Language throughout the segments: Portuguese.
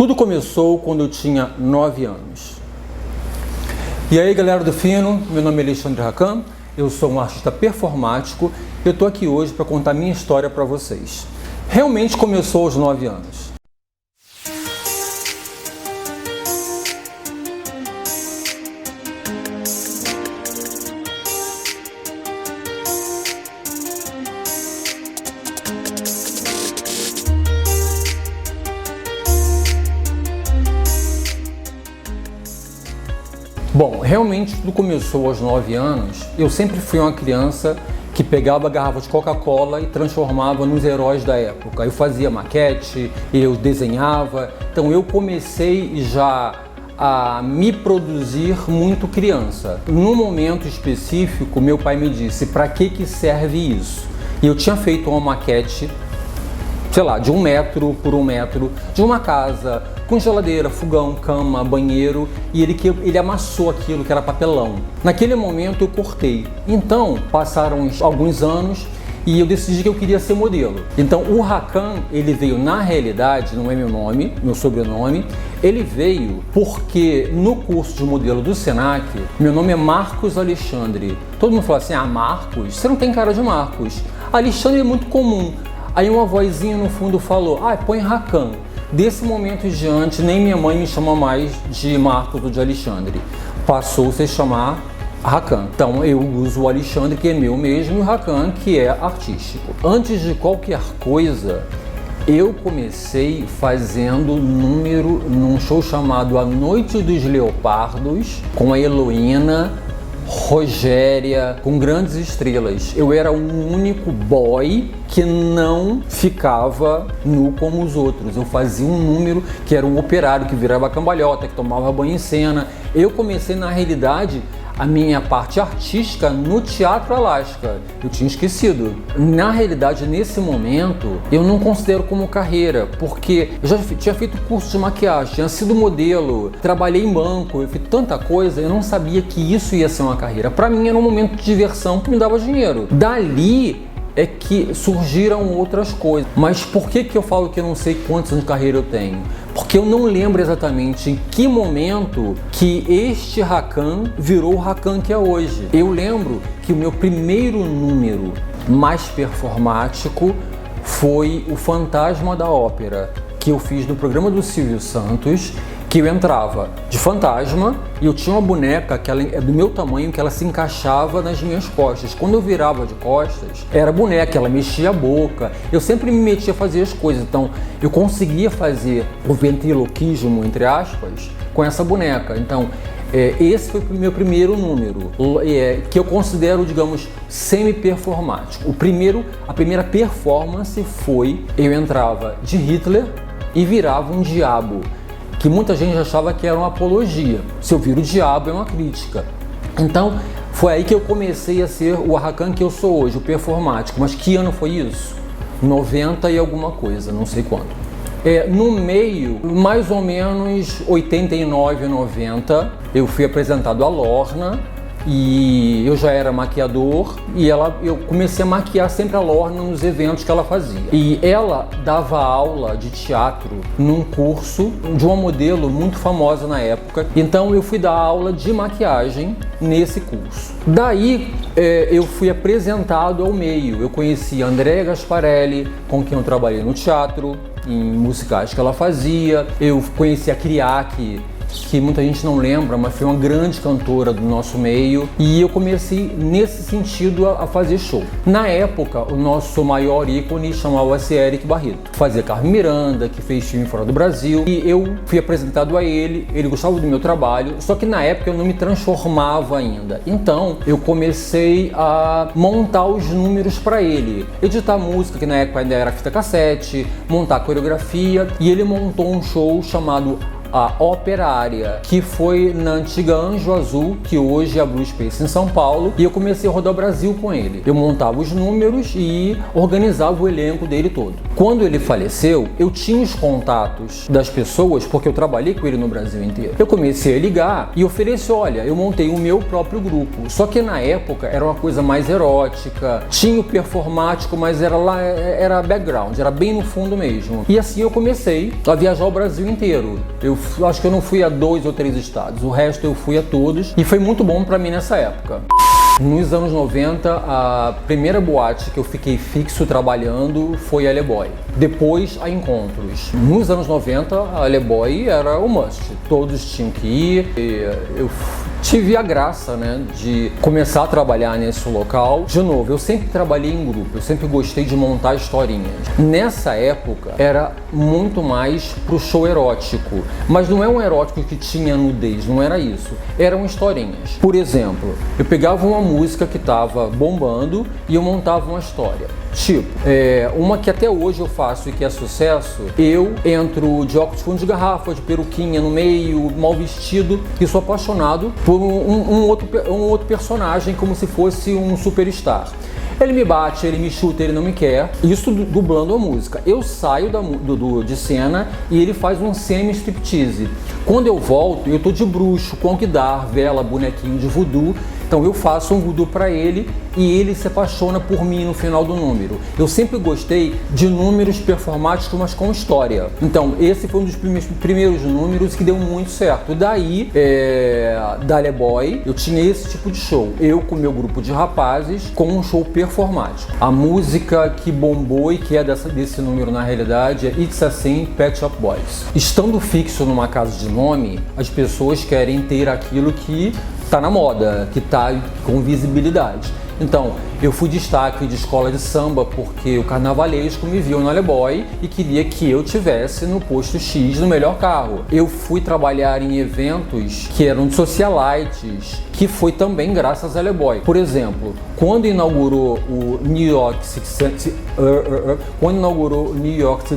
Tudo começou quando eu tinha 9 anos. E aí, galera do Fino, meu nome é Alexandre Racan, eu sou um artista performático e eu tô aqui hoje para contar minha história para vocês. Realmente começou aos 9 anos. Bom, realmente tudo começou aos 9 anos. Eu sempre fui uma criança que pegava a garrafa de Coca-Cola e transformava nos heróis da época. Eu fazia maquete, eu desenhava, então eu comecei já a me produzir muito criança. Num momento específico, meu pai me disse, para que serve isso? E eu tinha feito uma maquete, sei lá, de 1 metro por 1 metro, de uma casa com geladeira, fogão, cama, banheiro, e ele amassou aquilo que era papelão. Naquele momento eu cortei. Então passaram alguns anos e eu decidi que eu queria ser modelo. Então o Racan, ele veio, na realidade, não é meu nome, meu sobrenome, ele veio porque no curso de modelo do Senac, meu nome é Marcos Alexandre. Todo mundo fala assim, Marcos? Você não tem cara de Marcos. Alexandre é muito comum. Aí uma vozinha no fundo falou, põe Racan. Desse momento em diante, nem minha mãe me chama mais de Marcos ou de Alexandre. Passou-se a chamar Racan. Então eu uso o Alexandre, que é meu mesmo, e o Racan, que é artístico. Antes de qualquer coisa, eu comecei fazendo número num show chamado A Noite dos Leopardos, com a Heloína, Rogéria, com grandes estrelas. Eu era o único boy que não ficava nu como os outros. Eu fazia um número que era um operário que virava cambalhota, que tomava banho em cena. Eu comecei, na realidade, a minha parte artística no Teatro Alasca. Eu tinha esquecido. Na realidade, nesse momento, eu não considero como carreira, porque eu já tinha feito curso de maquiagem, tinha sido modelo, trabalhei em banco, eu fiz tanta coisa, eu não sabia que isso ia ser uma carreira. Para mim era um momento de diversão que me dava dinheiro. Dali é que surgiram outras coisas. Mas por que eu falo que eu não sei quantos anos de carreira eu tenho? Porque eu não lembro exatamente em que momento que este Racan virou o Racan que é hoje. Eu lembro que o meu primeiro número mais performático foi o Fantasma da Ópera, que eu fiz no programa do Silvio Santos, que eu entrava de fantasma e eu tinha uma boneca que ela é do meu tamanho, que ela se encaixava nas minhas costas. Quando eu virava de costas, era boneca, ela mexia a boca. Eu sempre me metia a fazer as coisas, então eu conseguia fazer o ventriloquismo, entre aspas, com essa boneca. Então, esse foi o meu primeiro número, que eu considero, digamos, semi-performático. A primeira performance foi, eu entrava de Hitler e virava um diabo, que muita gente achava que era uma apologia. Se eu vir o diabo é uma crítica. Então, foi aí que eu comecei a ser o Racan que eu sou hoje, o performático. Mas que ano foi isso? 90 e alguma coisa, não sei quando. No meio, mais ou menos 89, 90, eu fui apresentado à Lorna, e eu já era maquiador e eu comecei a maquiar sempre a Lorna nos eventos que ela fazia. E ela dava aula de teatro num curso de uma modelo muito famosa na época. Então eu fui dar aula de maquiagem nesse curso. Daí eu fui apresentado ao meio. Eu conheci a Andréa Gasparelli, com quem eu trabalhei no teatro, em musicais que ela fazia. Eu conheci a Kriak, que muita gente não lembra, mas foi uma grande cantora do nosso meio, e eu comecei nesse sentido a fazer show. Na época, o nosso maior ícone chamava-se Eric Barreto. Fazia Carmen Miranda, que fez filme fora do Brasil, e eu fui apresentado a ele gostava do meu trabalho, só que na época eu não me transformava ainda. Então, eu comecei a montar os números para ele, editar música, que na época ainda era fita cassete, montar coreografia, e ele montou um show chamado a Operária, que foi na antiga Anjo Azul, que hoje é a Blue Space em São Paulo, e eu comecei a rodar o Brasil com ele. Eu montava os números e organizava o elenco dele todo. Quando ele faleceu, eu tinha os contatos das pessoas, porque eu trabalhei com ele no Brasil inteiro. Eu comecei a ligar e ofereci, olha, eu montei o meu próprio grupo. Só que na época era uma coisa mais erótica, tinha o performático, mas era background, era bem no fundo mesmo. E assim eu comecei a viajar o Brasil inteiro. Eu acho que eu não fui a 2 ou 3 estados, o resto eu fui a todos e foi muito bom pra mim nessa época. Nos anos 90, a primeira boate que eu fiquei fixo trabalhando foi a Le Boy. Depois, a Encontros. Nos anos 90, a Le Boy era o must. Todos tinham que ir. E eu tive a graça, né, de começar a trabalhar nesse local. De novo, eu sempre trabalhei em grupo. Eu sempre gostei de montar historinhas. Nessa época, era muito mais pro show erótico. Mas não é um erótico que tinha nudez, não era isso. Eram historinhas. Por exemplo, eu pegava uma música que estava bombando e eu montava uma história. Tipo, uma que até hoje eu faço e que é sucesso, eu entro de óculos de fundo de garrafa, de peruquinha no meio, mal vestido e sou apaixonado por um outro personagem como se fosse um superstar. Ele me bate, ele me chuta, ele não me quer. Isso dublando a música. Eu saio de cena e ele faz um semi-striptease. Quando eu volto, eu tô de bruxo, com guidar, vela, bonequinho de voodoo. Então eu faço um voodoo para ele e ele se apaixona por mim no final do número. Eu sempre gostei de números performáticos, mas com história. Então esse foi um dos primeiros números que deu muito certo. Daí, da Le Boy, eu tinha esse tipo de show. Eu com meu grupo de rapazes, com um show performático. A música que bombou e que é desse número na realidade é It's Assim, Pet Shop Boys. Estando fixo numa casa de nome, as pessoas querem ter aquilo que tá na moda, que tá com visibilidade. Então, eu fui destaque de escola de samba porque o carnavalesco me viu na Le Boy e queria que eu tivesse no posto X no melhor carro. Eu fui trabalhar em eventos que eram de socialites, que foi também graças a Le Boy. Por exemplo, quando inaugurou o New York City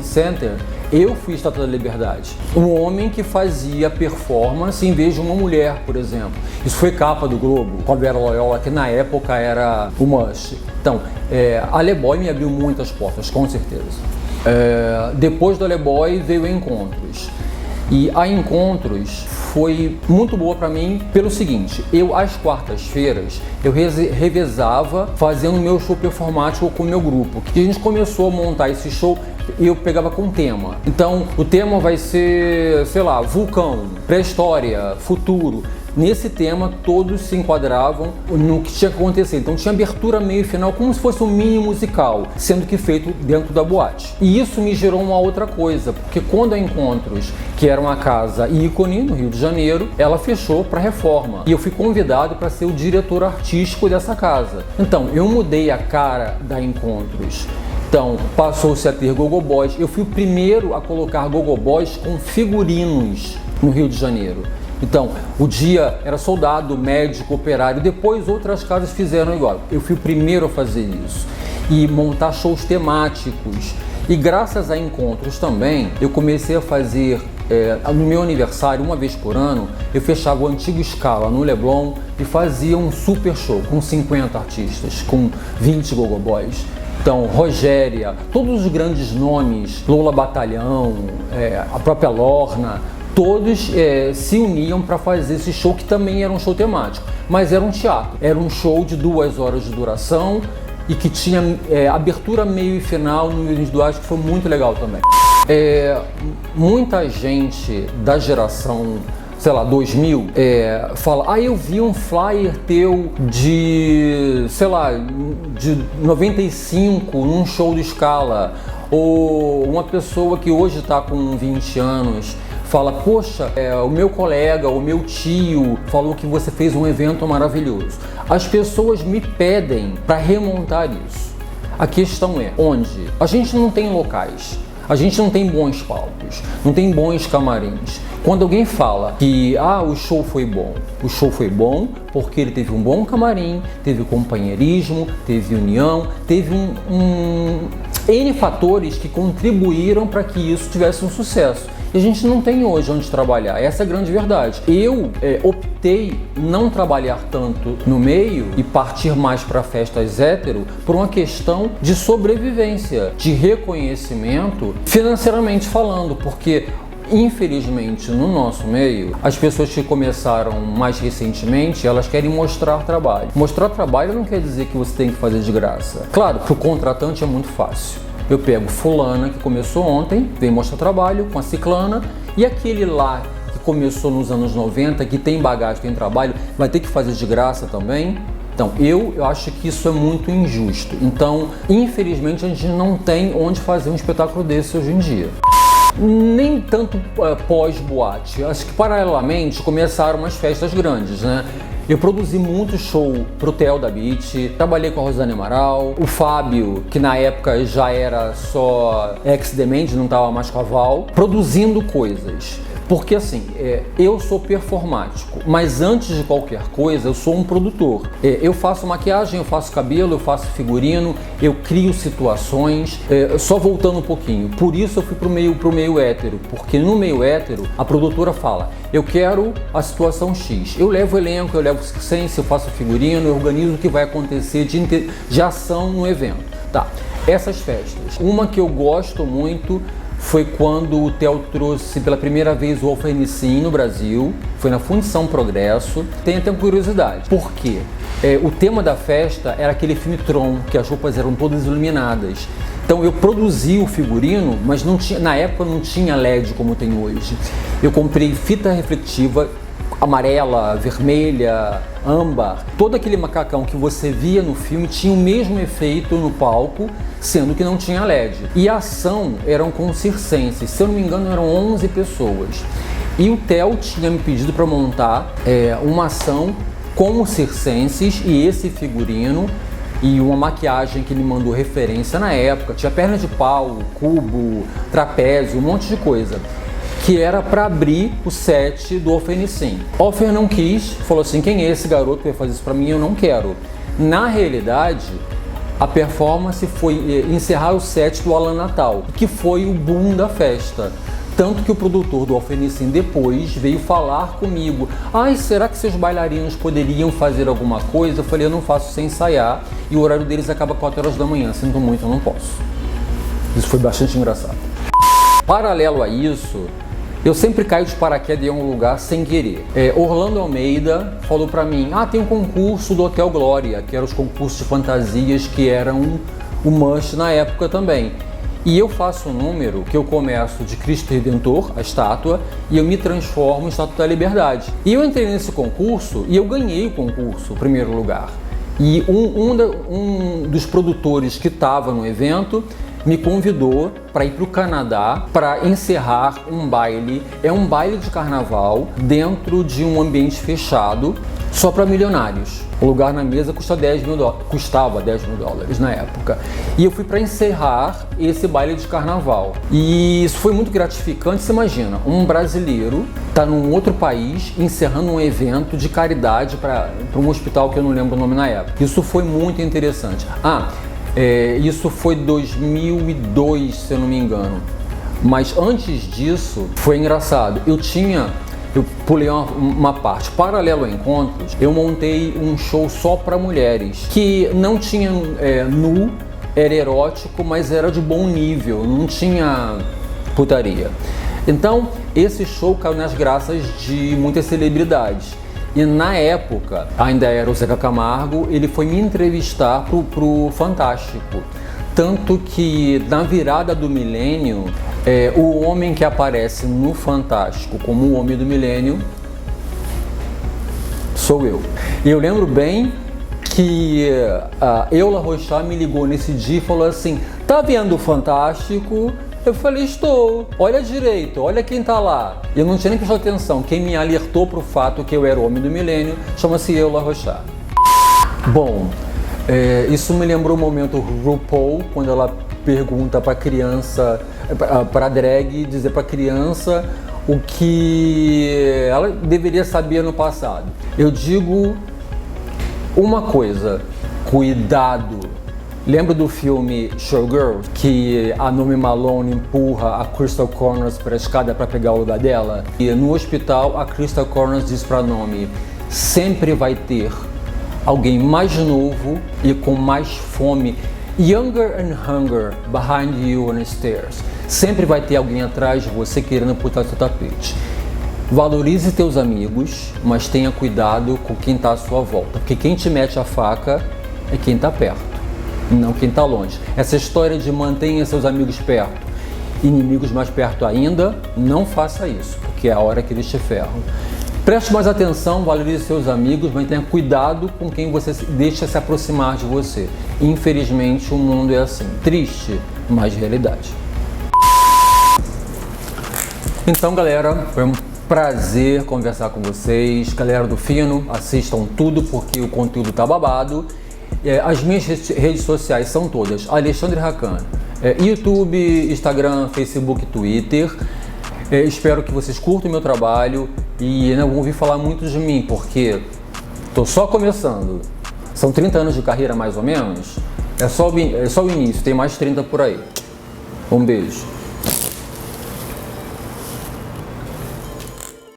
Center, eu fui Estátua da Liberdade. Um homem que fazia performance em vez de uma mulher, por exemplo. Isso foi capa do Globo, com a Vera Loyola, que na época era o must. Então, a Le Boy me abriu muitas portas, com certeza. Depois da Le Boy veio a Encontros. E a Encontros foi muito boa para mim pelo seguinte, às quartas-feiras, eu revezava fazendo meu show performático com o meu grupo. E a gente começou a montar esse show e eu pegava com tema. Então, o tema vai ser, sei lá, vulcão, pré-história, futuro. Nesse tema, todos se enquadravam no que tinha que acontecer. Então tinha abertura, meio e final, como se fosse um mini musical, sendo que feito dentro da boate. E isso me gerou uma outra coisa, porque quando a Encontros, que era uma casa ícone no Rio de Janeiro, ela fechou para reforma. E eu fui convidado para ser o diretor artístico dessa casa. Então, eu mudei a cara da Encontros. Então, passou-se a ter Gogo Boys. Eu fui o primeiro a colocar Gogo Boys com figurinos no Rio de Janeiro. Então, o dia era soldado, médico, operário, depois outras casas fizeram igual. Eu fui o primeiro a fazer isso e montar shows temáticos. E graças a Encontros também, eu comecei a fazer, no meu aniversário, uma vez por ano, eu fechava o antigo Scala no Leblon e fazia um super show com 50 artistas, com 20 Gogo Boys. Então, Rogéria, todos os grandes nomes, Lola Batalhão, a própria Lorna, todos se uniam para fazer esse show, que também era um show temático, mas era um teatro. Era um show de 2 horas de duração e que tinha abertura, meio e final no individual, que foi muito legal também. Muita gente da geração, sei lá, 2000, fala, eu vi um flyer teu de, sei lá, de 95 num show de Scala. Ou uma pessoa que hoje está com 20 anos fala, poxa, o meu colega, o meu tio falou que você fez um evento maravilhoso. As pessoas me pedem para remontar isso. A questão é, onde? A gente não tem locais. A gente não tem bons palcos, não tem bons camarins. Quando alguém fala que o show foi bom porque ele teve um bom camarim, teve companheirismo, teve união, teve N fatores que contribuíram para que isso tivesse um sucesso. E a gente não tem hoje onde trabalhar, essa é a grande verdade. Eu optei não trabalhar tanto no meio e partir mais para festas hétero por uma questão de sobrevivência, de reconhecimento financeiramente falando, porque infelizmente no nosso meio, as pessoas que começaram mais recentemente, elas querem mostrar trabalho. Mostrar trabalho não quer dizer que você tem que fazer de graça. Claro, para o contratante é muito fácil. Eu pego fulana que começou ontem, vem mostrar trabalho com a ciclana, e aquele lá que começou nos anos 90, que tem bagagem, tem trabalho, vai ter que fazer de graça também? Então, eu acho que isso é muito injusto. Então, infelizmente, a gente não tem onde fazer um espetáculo desse hoje em dia. Nem tanto pós-boate. Acho que paralelamente começaram as festas grandes, né? Eu produzi muito show pro Theo da Beat, trabalhei com a Rosane Amaral, o Fábio, que na época já era só ex-Dement, não estava mais com a Val, produzindo coisas. Porque assim, eu sou performático, mas antes de qualquer coisa, eu sou um produtor. Eu faço maquiagem, eu faço cabelo, eu faço figurino, eu crio situações. Só voltando um pouquinho, por isso eu fui pro meio hétero, porque no meio hétero, a produtora fala, eu quero a situação X. Eu levo o elenco, eu levo o circense, eu faço figurino, eu organizo o que vai acontecer de ação no evento. Tá, essas festas. Uma que eu gosto muito foi quando o Theo trouxe pela primeira vez o Alfenicin no Brasil, foi na Fundição Progresso. Tem até curiosidade, por quê? O tema da festa era aquele filme Tron, que as roupas eram todas iluminadas. Então eu produzi o figurino, mas não tinha, na época não tinha LED como tem hoje. Eu comprei fita refletiva, amarela, vermelha, âmbar, todo aquele macacão que você via no filme tinha o mesmo efeito no palco, sendo que não tinha LED. E a ação eram com circenses, se eu não me engano eram 11 pessoas. E o Theo tinha me pedido para montar uma ação com os circenses e esse figurino e uma maquiagem que ele mandou referência na época, tinha perna de pau, cubo, trapézio, um monte de coisa, que era para abrir o set do Alfenicin. Alfer não quis, falou assim, quem é esse garoto que vai fazer isso para mim? Eu não quero. Na realidade, a performance foi encerrar o set do Alan Natal, que foi o boom da festa. Tanto que o produtor do Alfenicin depois veio falar comigo. Ai, será que seus bailarinos poderiam fazer alguma coisa? Eu falei, eu não faço sem ensaiar e o horário deles acaba 4 horas da manhã. Sinto muito, eu não posso. Isso foi bastante engraçado. Paralelo a isso, eu sempre caio de paraquedas em um lugar sem querer. Orlando Almeida falou pra mim, tem um concurso do Hotel Glória, que eram os concursos de fantasias que eram um must na época também. E eu faço um número que eu começo de Cristo Redentor, a estátua, e eu me transformo em Estátua da Liberdade. E eu entrei nesse concurso e eu ganhei o concurso, o primeiro lugar. E um dos produtores que estava no evento me convidou para ir para o Canadá para encerrar um baile. É um baile de carnaval dentro de um ambiente fechado, só para milionários. O lugar na mesa custava $10 mil na época. E eu fui para encerrar esse baile de carnaval. E isso foi muito gratificante. Você imagina, um brasileiro está num outro país encerrando um evento de caridade para um hospital que eu não lembro o nome na época. Isso foi muito interessante. Isso foi 2002, se eu não me engano. Mas antes disso, foi engraçado. Eu pulei uma parte. Paralelo a encontros, eu montei um show só para mulheres, que não tinha nu, era erótico, mas era de bom nível, não tinha putaria. Então, esse show caiu nas graças de muitas celebridades. E na época, ainda era o Zeca Camargo, ele foi me entrevistar pro Fantástico. Tanto que na virada do milênio, o homem que aparece no Fantástico como o homem do milênio sou eu. E eu lembro bem que a Eula Rochá me ligou nesse dia e falou assim, tá vendo o Fantástico? Eu falei, estou, olha direito, olha quem tá lá. Eu não tinha nem prestado atenção, quem me alertou pro fato que eu era o homem do milênio chama-se Eula Rochá. Bom, isso me lembrou o momento RuPaul, quando ela pergunta pra criança, pra drag, dizer pra criança o que ela deveria saber no passado. Eu digo uma coisa, cuidado Lembra do filme Showgirl, que a Naomi Malone empurra a Crystal Connors para a escada para pegar o lugar dela? E no hospital, a Crystal Connors diz para a Naomi: sempre vai ter alguém mais novo e com mais fome. Younger and hunger behind you on the stairs. Sempre vai ter alguém atrás de você querendo puxar seu tapete. Valorize teus amigos, mas tenha cuidado com quem está à sua volta, porque quem te mete a faca é quem está perto, não quem está longe. Essa história de mantenha seus amigos perto, inimigos mais perto ainda, não faça isso, porque é a hora que eles te ferram. Preste mais atenção, valorize seus amigos, mas tenha cuidado com quem você deixa se aproximar de você. Infelizmente, o mundo é assim, triste, mas realidade. Então, galera, foi um prazer conversar com vocês. Galera do Fino, assistam tudo porque o conteúdo tá babado. As minhas redes sociais são todas Alexandre Racan, YouTube, Instagram, Facebook, Twitter. Espero que vocês curtam o meu trabalho e não vão ouvir falar muito de mim, porque estou só começando. São 30 anos de carreira mais ou menos. É só o início, tem mais 30 por aí. Um beijo.